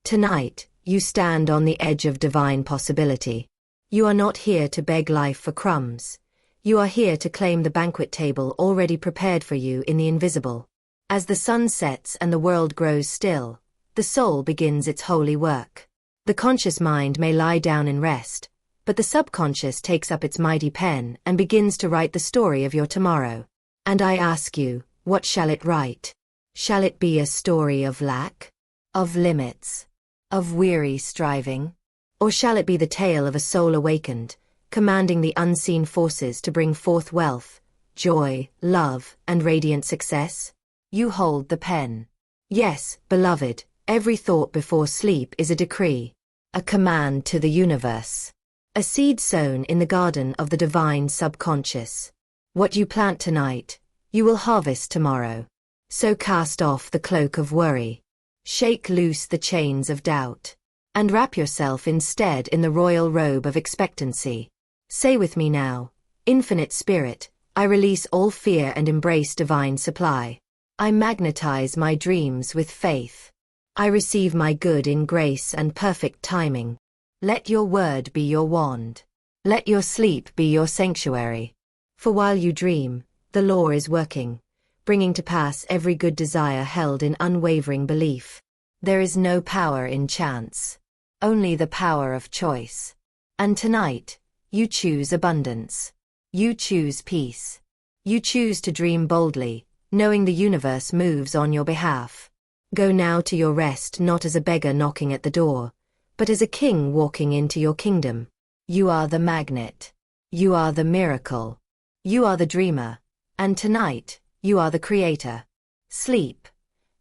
Tonight, you stand on the edge of divine possibility. You are not here to beg life for crumbs. You are here to claim the banquet table already prepared for you in the invisible. As the sun sets and the world grows still, the soul begins its holy work. The conscious mind may lie down in rest, but the subconscious takes up its mighty pen and begins to write the story of your tomorrow. And I ask you, what shall it write? Shall it be a story of lack? Of limits? Of weary striving? Or shall it be the tale of a soul awakened, commanding the unseen forces to bring forth wealth, joy, love, and radiant success? You hold the pen. Yes, beloved, every thought before sleep is a decree, a command to the universe. A seed sown in the garden of the divine subconscious. What you plant tonight, you will harvest tomorrow. So cast off the cloak of worry. Shake loose the chains of doubt. And wrap yourself instead in the royal robe of expectancy. Say with me now, Infinite Spirit, I release all fear and embrace divine supply. I magnetize my dreams with faith. I receive my good in grace and perfect timing. Let your word be your wand. Let your sleep be your sanctuary. For while you dream, the law is working, bringing to pass every good desire held in unwavering belief. There is no power in chance, only the power of choice. And tonight, you choose abundance. You choose peace. You choose to dream boldly, knowing the universe moves on your behalf. Go now to your rest not as a beggar knocking at the door, but as a king walking into your kingdom. You are the magnet. You are the miracle. You are the dreamer. And tonight, you are the creator. Sleep,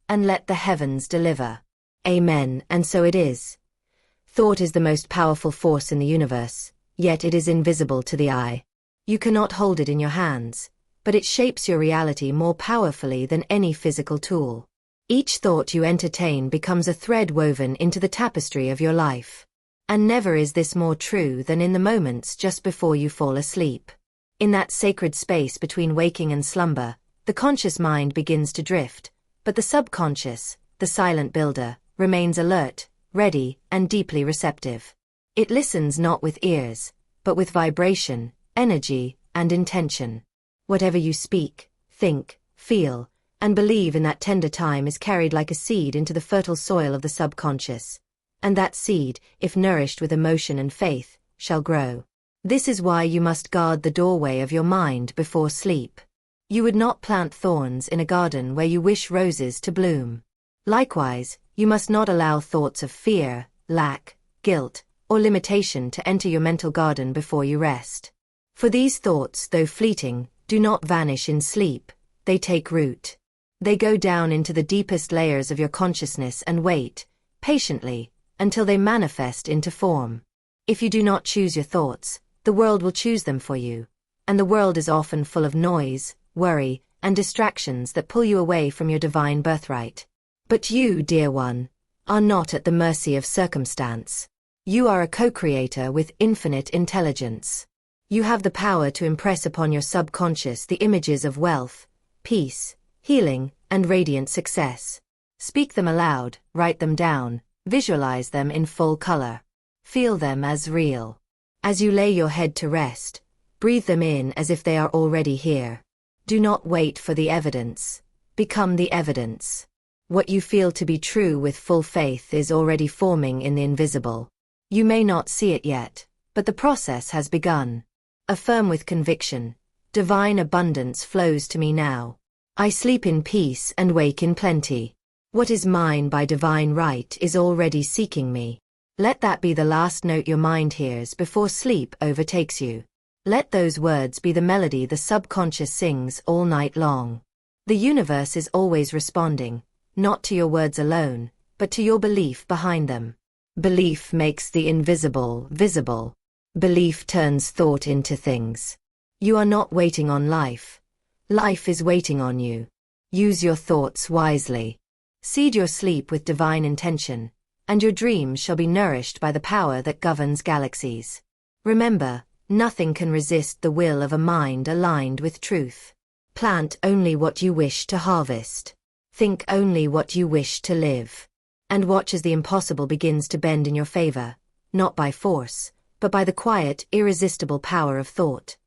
and let the heavens deliver. Amen, and so it is. Thought is the most powerful force in the universe, yet it is invisible to the eye. You cannot hold it in your hands, but it shapes your reality more powerfully than any physical tool. Each thought you entertain becomes a thread woven into the tapestry of your life. And never is this more true than in the moments just before you fall asleep. In that sacred space between waking and slumber, the conscious mind begins to drift, but the subconscious, the silent builder, remains alert, ready, and deeply receptive. It listens not with ears, but with vibration, energy, and intention. Whatever you speak, think, feel, and believe in that tender time is carried like a seed into the fertile soil of the subconscious. And that seed, if nourished with emotion and faith, shall grow. This is why you must guard the doorway of your mind before sleep. You would not plant thorns in a garden where you wish roses to bloom. Likewise, you must not allow thoughts of fear, lack, guilt, or limitation to enter your mental garden before you rest. For these thoughts, though fleeting, do not vanish in sleep, they take root. They go down into the deepest layers of your consciousness and wait, patiently, until they manifest into form. If you do not choose your thoughts, the world will choose them for you, and the world is often full of noise, worry, and distractions that pull you away from your divine birthright. But you, dear one, are not at the mercy of circumstance. You are a co-creator with infinite intelligence. You have the power to impress upon your subconscious the images of wealth, peace, healing, and radiant success. Speak them aloud, write them down, visualize them in full color. Feel them as real. As you lay your head to rest, breathe them in as if they are already here. Do not wait for the evidence. Become the evidence. What you feel to be true with full faith is already forming in the invisible. You may not see it yet, but the process has begun. Affirm with conviction. Divine abundance flows to me now. I sleep in peace and wake in plenty. What is mine by divine right is already seeking me. Let that be the last note your mind hears before sleep overtakes you. Let those words be the melody the subconscious sings all night long. The universe is always responding, not to your words alone, but to your belief behind them. Belief makes the invisible visible. Belief turns thought into things. You are not waiting on life. Life is waiting on you. Use your thoughts wisely. Seed your sleep with divine intention, and your dreams shall be nourished by the power that governs galaxies. Remember, nothing can resist the will of a mind aligned with truth. Plant only what you wish to harvest. Think only what you wish to live. And watch as the impossible begins to bend in your favor, not by force, but by the quiet, irresistible power of thought.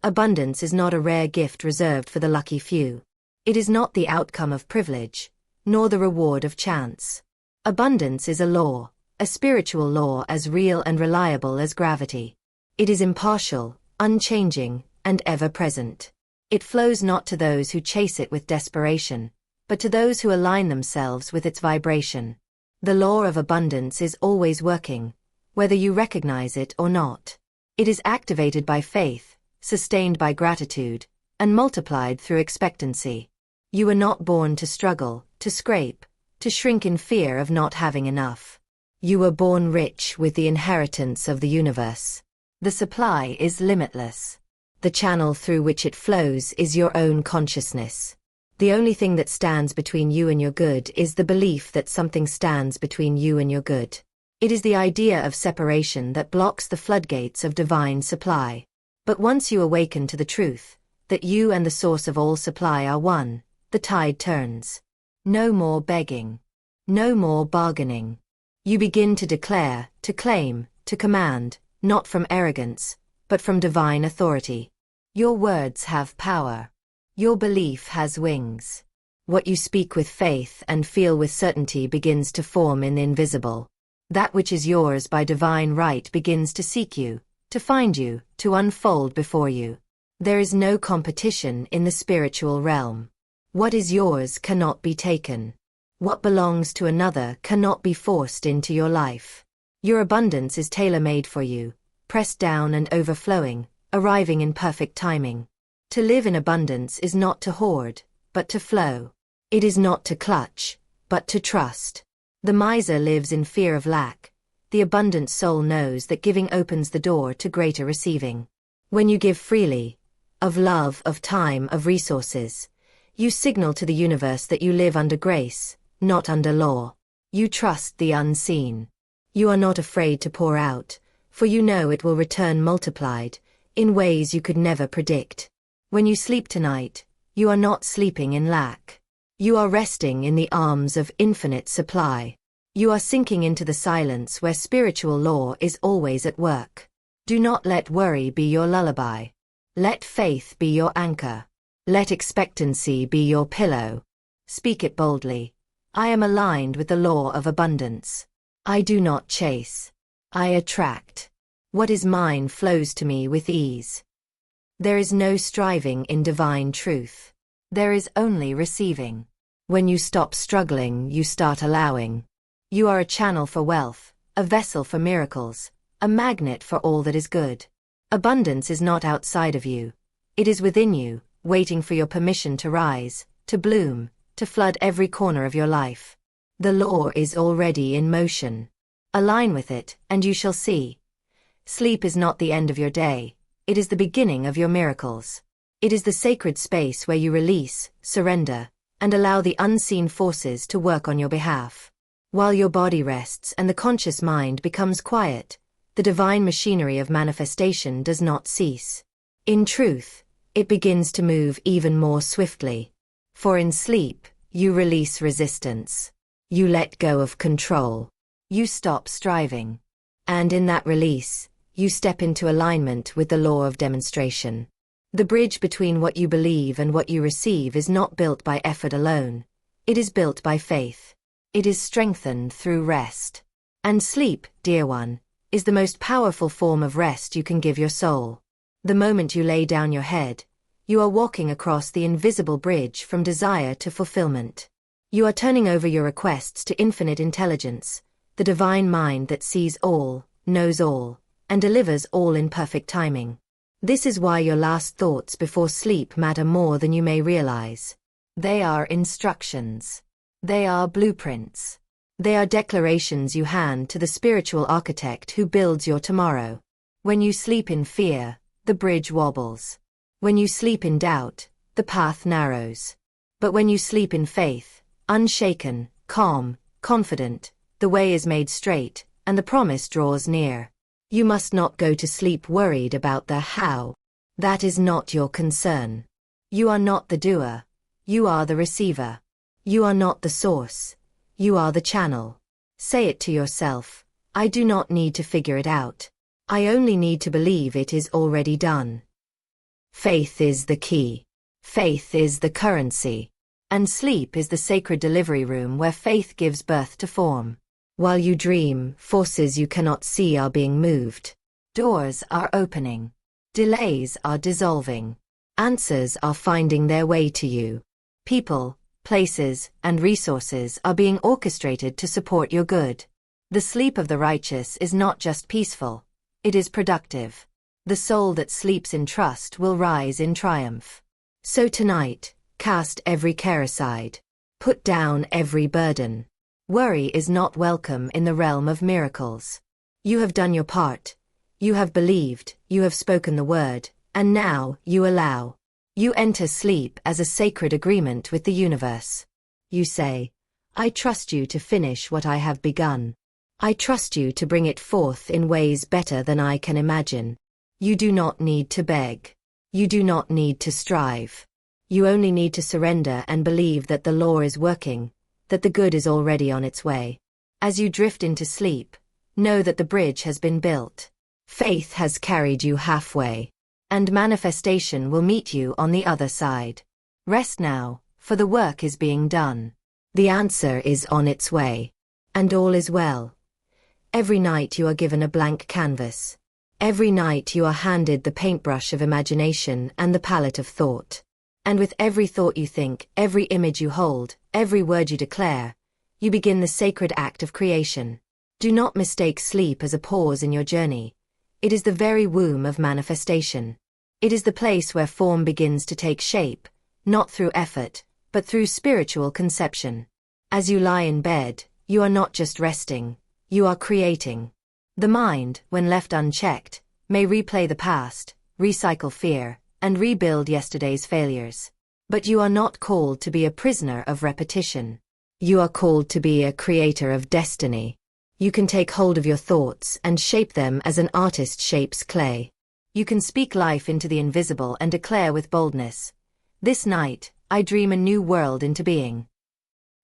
Abundance is not a rare gift reserved for the lucky few. It is not the outcome of privilege, nor the reward of chance. Abundance is a law, a spiritual law as real and reliable as gravity. It is impartial, unchanging, and ever-present. It flows not to those who chase it with desperation, but to those who align themselves with its vibration. The law of abundance is always working, whether you recognize it or not. It is activated by faith, sustained by gratitude, and multiplied through expectancy. You were not born to struggle, to scrape, to shrink in fear of not having enough. You were born rich with the inheritance of the universe. The supply is limitless. The channel through which it flows is your own consciousness. The only thing that stands between you and your good is the belief that something stands between you and your good. It is the idea of separation that blocks the floodgates of divine supply. But once you awaken to the truth, that you and the source of all supply are one, the tide turns. No more begging. No more bargaining. You begin to declare, to claim, to command, not from arrogance, but from divine authority. Your words have power. Your belief has wings. What you speak with faith and feel with certainty begins to form in the invisible. That which is yours by divine right begins to seek you, to find you, to unfold before you. There is no competition in the spiritual realm. What is yours cannot be taken. What belongs to another cannot be forced into your life. Your abundance is tailor-made for you, pressed down and overflowing, arriving in perfect timing. To live in abundance is not to hoard, but to flow. It is not to clutch, but to trust. The miser lives in fear of lack. The abundant soul knows that giving opens the door to greater receiving. When you give freely, of love, of time, of resources, you signal to the universe that you live under grace, not under law. You trust the unseen. You are not afraid to pour out, for you know it will return multiplied, in ways you could never predict. When you sleep tonight, you are not sleeping in lack. You are resting in the arms of infinite supply. You are sinking into the silence where spiritual law is always at work. Do not let worry be your lullaby. Let faith be your anchor. Let expectancy be your pillow. Speak it boldly. I am aligned with the law of abundance. I do not chase. I attract. What is mine flows to me with ease. There is no striving in divine truth. There is only receiving. When you stop struggling, you start allowing. You are a channel for wealth, a vessel for miracles, a magnet for all that is good. Abundance is not outside of you. It is within you, waiting for your permission to rise, to bloom, to flood every corner of your life. The law is already in motion. Align with it, and you shall see. Sleep is not the end of your day. It is the beginning of your miracles. It is the sacred space where you release, surrender, and allow the unseen forces to work on your behalf. While your body rests and the conscious mind becomes quiet, the divine machinery of manifestation does not cease. In truth, it begins to move even more swiftly. For in sleep, you release resistance. You let go of control. You stop striving. And in that release, you step into alignment with the law of demonstration. The bridge between what you believe and what you receive is not built by effort alone. It is built by faith. It is strengthened through rest. And sleep, dear one, is the most powerful form of rest you can give your soul. The moment you lay down your head, you are walking across the invisible bridge from desire to fulfillment. You are turning over your requests to infinite intelligence, the divine mind that sees all, knows all, and delivers all in perfect timing. This is why your last thoughts before sleep matter more than you may realize. They are instructions. They are blueprints. They are declarations you hand to the spiritual architect who builds your tomorrow. When you sleep in fear, the bridge wobbles. When you sleep in doubt, the path narrows. But when you sleep in faith, unshaken, calm, confident, the way is made straight, and the promise draws near. You must not go to sleep worried about the how. That is not your concern. You are not the doer. You are the receiver. You are not the source. You are the channel. Say it to yourself. I do not need to figure it out. I only need to believe it is already done. Faith is the key. Faith is the currency. And sleep is the sacred delivery room where faith gives birth to form. While you dream, forces you cannot see are being moved. Doors are opening. Delays are dissolving. Answers are finding their way to you. People, places, and resources are being orchestrated to support your good. The sleep of the righteous is not just peaceful, it is productive. The soul that sleeps in trust will rise in triumph. So tonight, cast every care aside. Put down every burden. Worry is not welcome in the realm of miracles. You have done your part. You have believed, you have spoken the word, and now you allow. You enter sleep as a sacred agreement with the universe. You say, I trust you to finish what I have begun. I trust you to bring it forth in ways better than I can imagine. You do not need to beg. You do not need to strive. You only need to surrender and believe that the law is working, that the good is already on its way. As you drift into sleep, know that the bridge has been built. Faith has carried you halfway, and manifestation will meet you on the other side. Rest now, for the work is being done. The answer is on its way. And all is well. Every night you are given a blank canvas. Every night you are handed the paintbrush of imagination and the palette of thought. And with every thought you think, every image you hold, every word you declare, you begin the sacred act of creation. Do not mistake sleep as a pause in your journey. It is the very womb of manifestation. It is the place where form begins to take shape, not through effort, but through spiritual conception. As you lie in bed, you are not just resting, you are creating. The mind, when left unchecked, may replay the past, recycle fear, and rebuild yesterday's failures. But you are not called to be a prisoner of repetition. You are called to be a creator of destiny. You can take hold of your thoughts and shape them as an artist shapes clay. You can speak life into the invisible and declare with boldness, this night, I dream a new world into being.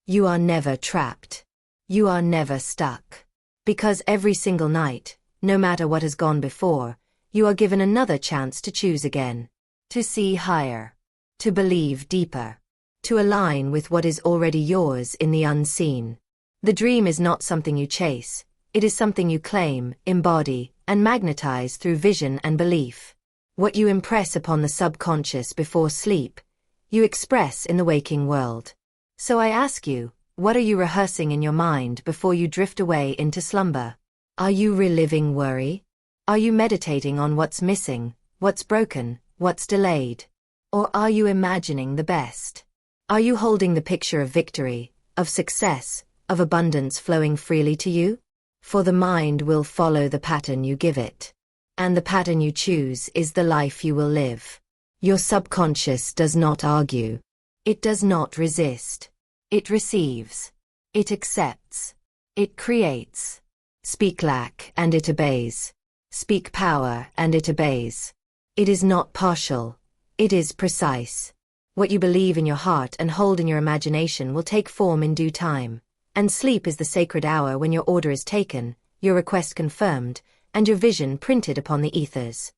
You are never trapped. You are never stuck. Because every single night, no matter what has gone before, you are given another chance to choose again. To see higher. To believe deeper. To align with what is already yours in the unseen. The dream is not something you chase, it is something you claim, embody, and magnetize through vision and belief. What you impress upon the subconscious before sleep, you express in the waking world. So I ask you, what are you rehearsing in your mind before you drift away into slumber? Are you reliving worry? Are you meditating on what's missing, what's broken, what's delayed? Or are you imagining the best? Are you holding the picture of victory, of success, of abundance flowing freely to you? For the mind will follow the pattern you give it. And the pattern you choose is the life you will live. Your subconscious does not argue. It does not resist. It receives. It accepts. It creates. Speak lack and it obeys. Speak power and it obeys. It is not partial. It is precise. What you believe in your heart and hold in your imagination will take form in due time. And sleep is the sacred hour when your order is taken, your request confirmed, and your vision printed upon the ethers.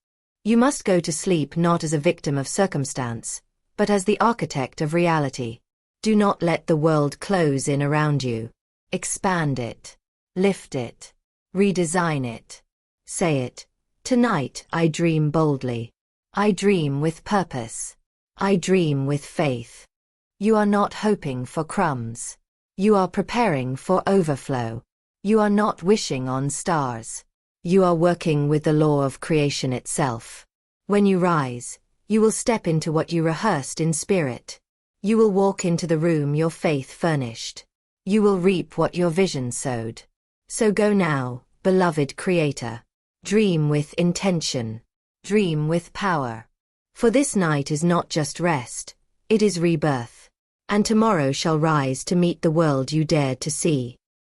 You must go to sleep not as a victim of circumstance, but as the architect of reality. Do not let the world close in around you. Expand it. Lift it. Redesign it. Say it. Tonight I dream boldly. I dream with purpose. I dream with faith. You are not hoping for crumbs. You are preparing for overflow. You are not wishing on stars. You are working with the law of creation itself. When you rise, you will step into what you rehearsed in spirit. You will walk into the room your faith furnished. You will reap what your vision sowed. So go now, beloved Creator. Dream with intention. Dream with power. For this night is not just rest, it is rebirth. And tomorrow shall rise to meet the world you dared to see.